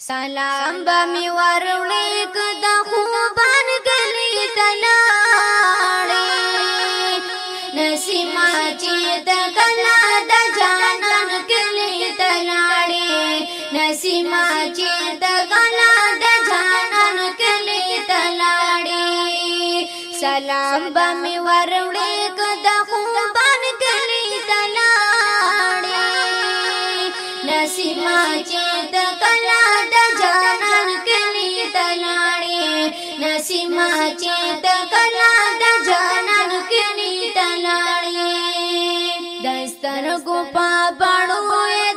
سلام با می وروړې کدا خوبان کلی تلاړې نسیما چې د کلا د جانان کلی تلاړې نسیما چې د کلا د جانان کلی تلاړې سلام با می وروړې کدا خوبان کلی تلاړې نسیما چې د کلا د جانان کلی تلاړې نسیما چې د کلا د جانان کلی تلاړې دستر کو پا بړو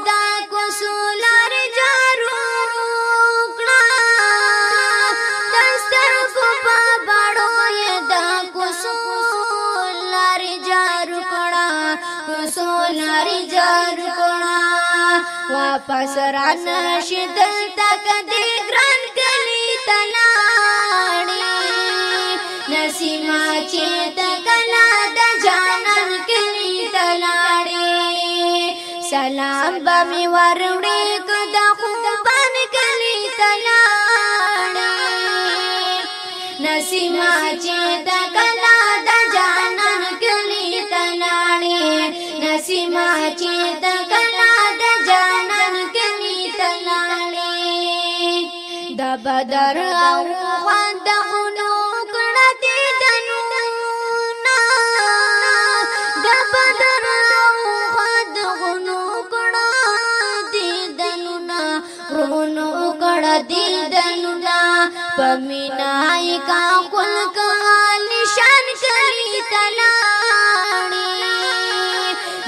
دا کو سولار جارو کړه دستر کو پا بړو دا کو سولار جارو کړه کو سولار جارو کړه واپس رانا شدل تک دی گران کلی تلاړې نسیما چې د کلا د جانان کلی تلاړې سلام با می وروړې کدا خوبان کلی تلاړې نسیما چې د کلا د جانان کلی تلاړې نسیما چې د کلا د جانان کلی تلاړې د بدر او خوند غنو کړه دې دنونا د بدر او خوند غنو کړه دې دنونا غنو کړه دې دنونا پمینای کا کل کال شان کلی تلاړې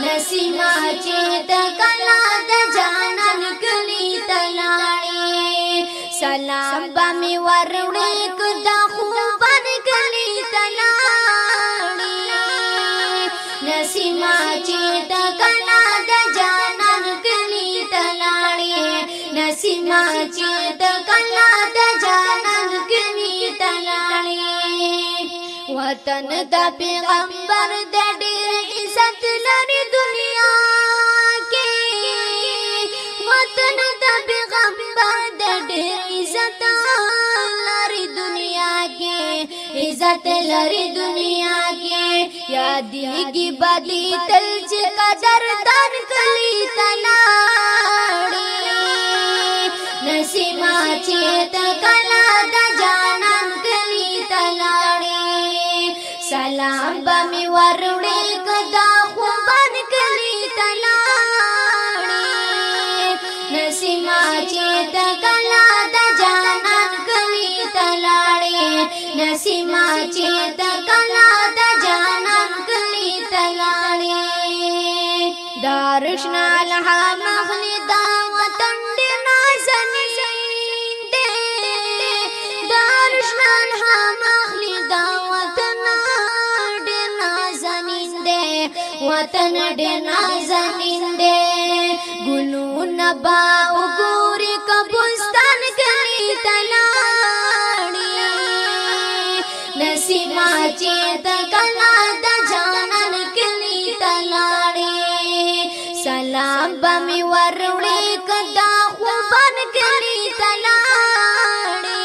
نسیما چې د کلا د جانان کلی تلاړې سلام با می وروړې کدا خوبان کلی تلاړې نسیما چې د کلا د جانان کلی تلاړې نسیما چې د کلا د جانان کلی تلاړې وطن د پیغمبر د ډېر عزت لري دنیا کې وطن د پیغمبر د ډېر عزت لري دنیا کې عزت لري دنیا کې یادېږي بدی تل چې قدردان کلی تلاړې نسیما چې د کلا د جانان کلی تلاړې سلام با می وروړې کدا خوبان کلی تلاړې نسیما چې د کلا د جانان کلی تلاړې نسیما چې د کلا د جانان کلی تلاړې دارشنا الها مخلی دا وطن دی نازنین دی دارشنا الها مخلی دا وطن دی نازنین دی وطن دی نازنین دی گلون با وګوري کبستان کلی تلاړې نسیما چې د کلا د جانان کلی تلاړې سلام با می وروړې کدا خوبان کلی تلاړې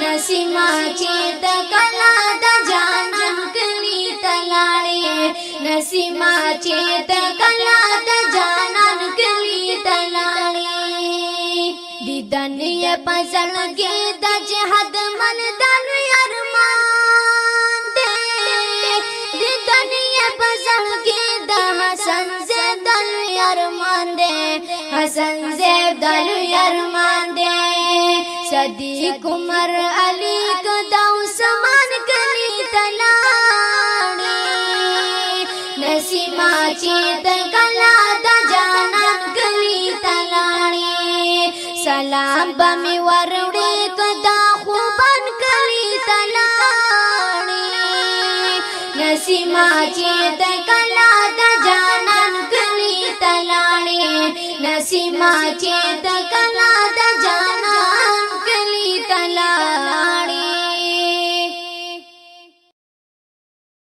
نسیما چې د کلا د جانان کلی تلاړې نسیما چې د کلا د جانان کلی تلاړې دیدن یې پزړ کې د جهاد من دل ارمان دې دیدن یې پزړ کې د حسن زدل ارمان دې حسن زدل ارمان دې صدیق عمر علی کدا عثمان کلی تلاړې نسیما چې د کلا د جانان کلی تلاړې سلام با می وروړې کدا خوبان کلی تلاړې نسیما چې د کلا د جانان کلی تلاړې نسیما چې د